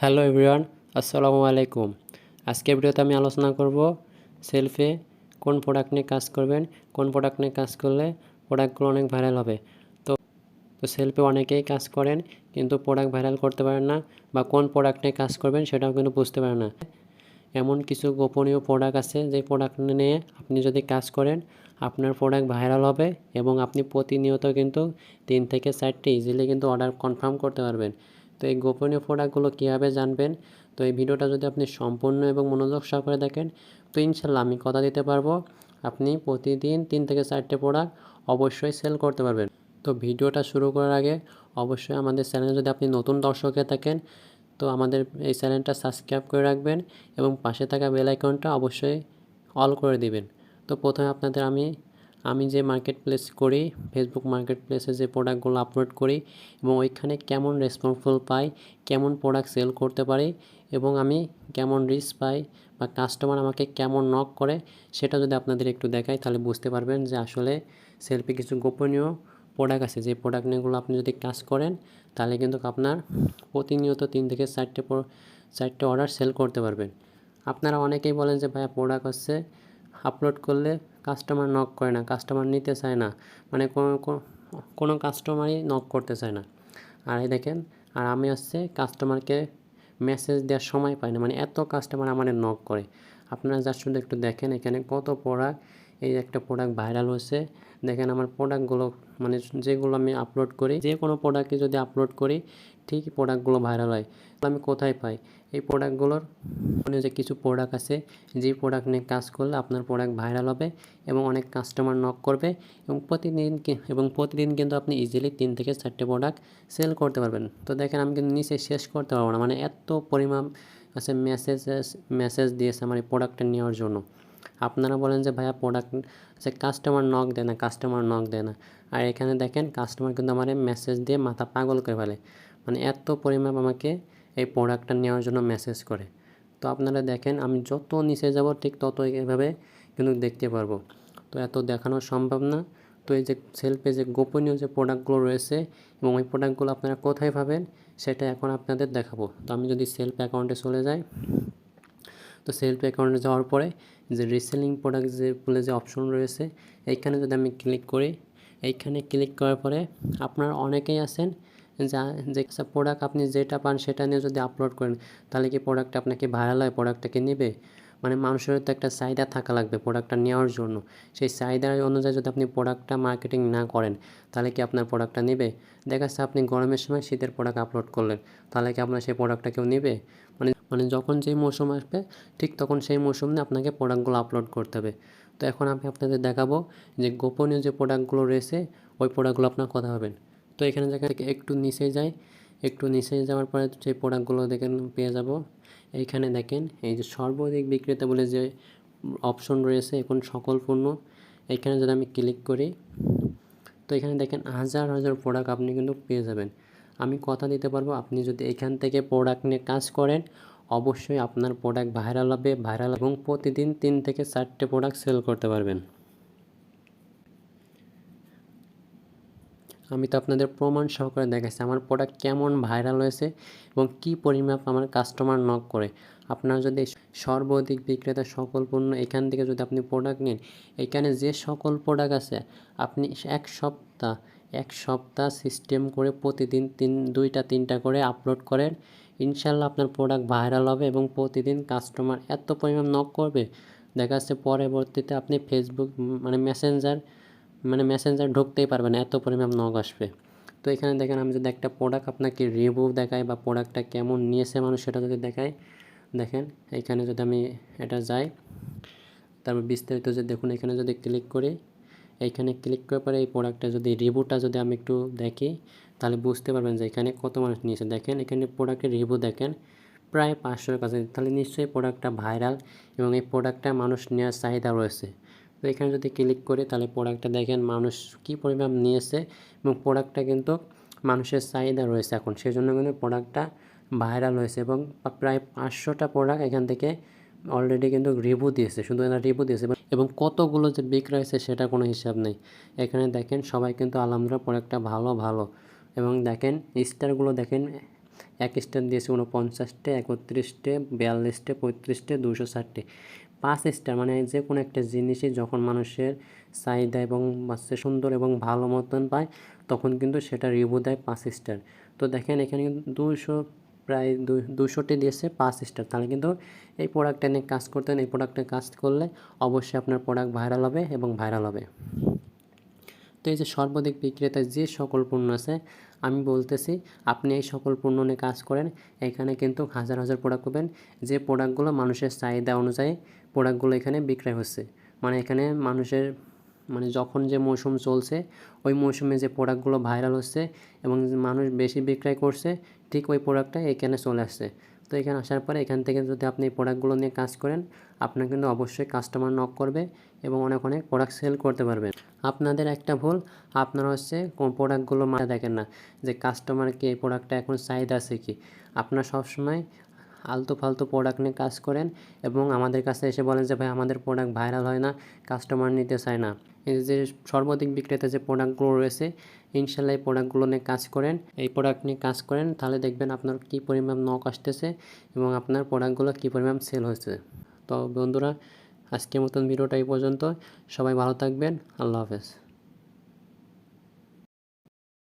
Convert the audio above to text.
Hello everyone, আসসালামু আলাইকুম। আজকের ভিডিওতে আমি আলোচনা করব সেলফে কোন প্রোডাক্ট নিয়ে কাজ করবেন, কোন প্রোডাক্ট নিয়ে কাজ করলে প্রোডাক্টগুলো অনেক ভাইরাল হবে। তো তো সেলফে অনেকেই কাজ করেন কিন্তু প্রোডাক্ট ভাইরাল করতে পারেন না, বা কোন প্রোডাক্ট নিয়ে কাজ করবেন সেটাও কিন্তু বুঝতে পারেন না। এমন কিছু গোপনীয় প্রোডাক্ট আছে যে প্রোডাক্ট নিয়ে আপনি যদি কাজ করেন আপনার প্রোডাক্ট ভাইরাল হবে এবং আপনি প্রতিনিয়ত কিন্তু 3 থেকে 4টি ইজিলি কিন্তু অর্ডার কনফার্ম করতে পারবেন। তো এই গোপনীয় প্রোডাক্টগুলো কীভাবে জানবেন, তো এই ভিডিওটা যদি আপনি সম্পূর্ণ এবং মনোযোগ সহকারে দেখেন তো ইনশাল্লাহ আমি কথা দিতে পারবো আপনি প্রতিদিন 3 থেকে 4টে প্রোডাক্ট অবশ্যই সেল করতে পারবেন। তো ভিডিওটা শুরু করার আগে অবশ্যই আমাদের চ্যানেলে যদি আপনি নতুন দর্শক হয়ে থাকেন তো আমাদের এই চ্যানেলটা সাবস্ক্রাইব করে রাখবেন এবং পাশে থাকা বেল আইকনটা অবশ্যই অল করে দিবেন। তো প্রথমে আপনাদের আমি যে মার্কেট প্লেস করি, ফেসবুক মার্কেট প্লেসে যে প্রোডাক্টগুলো আপলোড করি এবং ওইখানে কেমন রেসপন্সফুল পাই, কেমন প্রোডাক্ট সেল করতে পারি এবং আমি কেমন রিচ পাই বা কাস্টমার আমাকে কেমন নক করে সেটা যদি আপনাদের একটু দেখাই তাহলে বুঝতে পারবেন যে আসলে সেলফি কিছু গোপনীয় প্রোডাক্ট আছে যে প্রোডাক্ট নিয়েগুলো আপনি যদি কাজ করেন তাহলে কিন্তু আপনার প্রতিনিয়ত 3 থেকে 4টে অর্ডার সেল করতে পারবেন। আপনারা অনেকেই বলেন যে ভাইয়া প্রোডাক্ট হচ্ছে আপলোড করলে কাস্টমার নক করে না, কাস্টমার নিতে চায় না, মানে কোনো কাস্টমারই নক করতে চায় না। আর এই দেখেন, আর আমি হচ্ছে কাস্টমারকে মেসেজ দেওয়ার সময় পাই না, মানে এত কাস্টমার আমাদের নক করে। আপনারা যা শুধু একটু দেখেন এখানে কত প্রোডাক্ট, এই একটা প্রোডাক্ট ভাইরাল হয়েছে। দেখেন আমার প্রোডাক্টগুলো, মানে যেগুলো আমি আপলোড করি, যে কোনো প্রোডাক্টকে যদি আপলোড করি ঠিকই প্রোডাক্টগুলো ভাইরাল হয়। আমি কোথায় পাই এই প্রোডাক্টগুলোর? যে কিছু প্রোডাক্ট আছে যে প্রোডাক্ট নিয়ে কাজ করলে আপনার প্রোডাক্ট ভাইরাল হবে এবং অনেক কাস্টমার নক করবে এবং প্রতিদিন কিন্তু আপনি ইজিলি 3 থেকে 4টে প্রোডাক্ট সেল করতে পারবেন। তো দেখেন আমি কিন্তু নিচে শেষ করতে পারবো না, মানে এত পরিমাণ আছে মেসেজ দিয়েছে আমার এই প্রোডাক্টটা নেওয়ার জন্য। আপনারা বলেন যে ভাইয়া প্রোডাক্ট যে কাস্টমার নক দেয় না, কাস্টমার নক দেয় না, আর এখানে দেখেন কাস্টমার কিন্তু আমার মেসেজ দিয়ে মাথা পাগল করে ফেলে, মানে এত পরিমাণ আমাকে এই প্রোডাক্টটা নেওয়ার জন্য মেসেজ করে। তো আপনারা দেখেন আমি যত নিচে যাব ঠিক তত এভাবে কিন্তু দেখতে পারবো। তো এত দেখানো সম্ভব না। তো এই যে সেলফে যে গোপনীয় যে প্রোডাক্টগুলো রয়েছে এবং ওই প্রোডাক্টগুলো আপনারা কোথায় পাবেন সেটা এখন আপনাদের দেখাবো। তো আমি যদি সেলফ অ্যাকাউন্টে চলে যাই, তো সেলফ অ্যাকাউন্টে যাওয়ার পরে যে রিসেলিং প্রোডাক্ট যে বলে যে অপশন রয়েছে এইখানে যদি আমি ক্লিক করি, এইখানে ক্লিক করার পরে আপনারা অনেকেই আছেন যা যে প্রোডাক্ট আপনি যেটা পান সেটা নিয়ে যদি আপলোড করেন তাহলে কি প্রোডাক্টটা আপনাকে ভাইরাল হয়, প্রোডাক্টটাকে নেবে? মানে মানুষের তো একটা চাহিদা থাকা লাগবে প্রোডাক্টটা নেওয়ার জন্য। সেই চাহিদার অনুযায়ী যদি আপনি প্রোডাক্টটা মার্কেটিং না করেন তাহলে কি আপনার প্রোডাক্টটা নেবে? দেখা যাচ্ছে আপনি গরমের সময় শীতের প্রোডাক্ট আপলোড করলেন, তাহলে কি আপনার সেই প্রোডাক্টটা কেউ নেবে? মানে যখন যেই মৌসুম আসবে ঠিক তখন সেই মৌসুম নিয়ে আপনাকে প্রোডাক্টগুলো আপলোড করতে হবে। তো এখন আমি আপনাদের দেখাবো যে গোপনীয় যে প্রোডাক্টগুলো রয়েছে ওই প্রোডাক্টগুলো আপনার কথা হবেন। তো এখানে জায়গা থেকে একটু নিচে যাই, একটু নিচে যাওয়ার পরে যে প্রোডাক্টগুলো দেখেন পেয়ে যাব। এইখানে দেখেন এই যে সর্বাধিক বিক্রেতা বলে যে অপশন রয়েছে এখন সকল পণ্য, এইখানে যদি আমি ক্লিক করি তো এখানে দেখেন হাজার হাজার প্রোডাক্ট আপনি কিন্তু পেয়ে যাবেন। আমি কথা দিতে পারবো আপনি যদি এখান থেকে প্রোডাক্ট নিয়ে কাজ করেন অবশ্যই আপনার প্রোডাক্ট ভাইরাল হবে, এবং প্রতিদিন 3 থেকে 4টে প্রোডাক্ট সেল করতে পারবেন। আমি তো আপনাদের প্রমাণ সহকারে দেখাচ্ছি আমার প্রোডাক্ট কেমন ভাইরাল হয়েছে এবং কী পরিমাপ আমার কাস্টমার নক করে। আপনার যদি সর্বাধিক বিক্রেতা সকল পণ্য এখান থেকে যদি আপনি প্রোডাক্ট নেন, এখানে যে সকল প্রোডাক্ট আছে আপনি এক সপ্তাহ সিস্টেম করে প্রতিদিন 2টা 3টা করে আপলোড করেন, ইনশাল্লাহ আপনার প্রোডাক্ট ভাইরাল হবে এবং প্রতিদিন কাস্টমার এত পরিমাণ নক করবে। দেখা যাচ্ছে পরবর্তীতে আপনি ফেসবুক মেসেঞ্জার ঢুকতেই পারবে না, এত পরিমাণ নক আসবে। তো এখানে দেখেন আমি যদি একটা প্রোডাক্ট আপনাকে রিভিউ দেখাই বা প্রোডাক্টটা কেমন নিয়েছে মানুষ সেটা যদি দেখাই, দেখেন এইখানে যদি আমি এটা যাই তারপর বিস্তারিত যে দেখুন এখানে যদি ক্লিক করি, এইখানে ক্লিক করার পরে এই প্রোডাক্টটা যদি রিভিউটা যদি আমি একটু দেখি তাহলে বুঝতে পারবেন যে এখানে কত মানুষ নিয়েছে। দেখেন এখানে প্রোডাক্টের রিভিউ দেখেন প্রায় 500-এর কাছে, তাহলে নিশ্চয়ই প্রোডাক্টটা ভাইরাল এবং এই প্রোডাক্টটা মানুষ নেওয়ার চাহিদা রয়েছে। তো এখানে যদি ক্লিক করি তাহলে প্রোডাক্টটা দেখেন মানুষ কী পরিমাণ নিয়েছে এবং প্রোডাক্টটা কিন্তু মানুষের চাহিদা রয়েছে এখন, সেই জন্য কিন্তু প্রোডাক্টটা ভাইরাল হয়েছে এবং প্রায় 500টা প্রোডাক্ট এখান থেকে অলরেডি কিন্তু রিভিউ দিয়েছে, শুধু এরা রিভিউ দিয়েছে এবং কতগুলো যে বিক্রয় হয়েছে সেটা কোনো হিসাব নেই। এখানে দেখেন সবাই কিন্তু আলহামদুলিল্লাহ প্রোডাক্টটা ভালো এবং দেখেন স্টারগুলো দেখেন এক স্টার দিয়েছে 49টে, 31টে, 42টে, 35টে, 260টে। 5 স্টার মানে যে কোনো একটা জিনিসই যখন মানুষের চাহিদা এবং বাচ্চা সুন্দর এবং ভালো মতন পায় তখন কিন্তু সেটা রিভিউ দেয় 5 স্টার। তো দেখেন এখানে কিন্তু 200টি দিয়েছে 5 স্টার। তাহলে কিন্তু এই প্রোডাক্টটা নিয়ে কাজ করতেন, এই প্রোডাক্টে কাজ করলে অবশ্যই আপনার প্রোডাক্ট ভাইরাল হবে এবং ভাইরাল হবে। তো এই যে সর্বাধিক বিক্রেতা যে সকল পণ্য আছে আমি বলতেছি আপনি এই সকল পণ্য নিয়ে কাজ করেন, এখানে কিন্তু হাজার হাজার প্রোডাক্ট পাবেন। যে প্রোডাক্টগুলো মানুষের চাহিদা অনুযায়ী প্রোডাক্টগুলো এখানে বিক্রয় হচ্ছে, মানে এখানে মানুষের মানে যখন যে মৌসুম চলছে ওই মৌসুমে যে প্রোডাক্টগুলো ভাইরাল হচ্ছে এবং মানুষ বেশি বিক্রয় করছে ঠিক ওই প্রোডাক্টটা এখানে চলে আসছে। তো এখানে আসার পরে এখান থেকে যদি আপনি এই প্রোডাক্টগুলো নিয়ে কাজ করেন আপনার কিন্তু অবশ্যই কাস্টমার নক করবে এবং অনেক অনেক প্রোডাক্ট সেল করতে পারবেন। আপনাদের একটা ভুল, আপনারা হচ্ছে কোন প্রোডাক্টগুলো মাথায় দেখেন না যে কাস্টমারকে এই প্রোডাক্টটা এখন চাহিদা আছে কি। আপনারা সবসময় আলতু ফালতু প্রোডাক্ট নিয়ে কাজ করেন এবং আমাদের কাছে এসে বলেন যে ভাই আমাদের প্রোডাক্ট ভাইরাল হয় না, কাস্টমার নিতে চায় না। এই যে সর্বাধিক বিক্রেতা যে প্রোডাক্টগুলো রয়েছে ইনশাল্লাহ এই প্রোডাক্টগুলো নিয়ে কাজ করেন, এই প্রোডাক্ট নিয়ে কাজ করেন, তাহলে দেখবেন আপনার কী পরিমাণ নক আসতেছে এবং আপনার প্রোডাক্টগুলো কী পরিমাণ সেল হয়েছে। তো বন্ধুরা আজকের মতন ভিডিওটা এই পর্যন্ত, সবাই ভালো থাকবেন, আল্লাহ হাফেজ।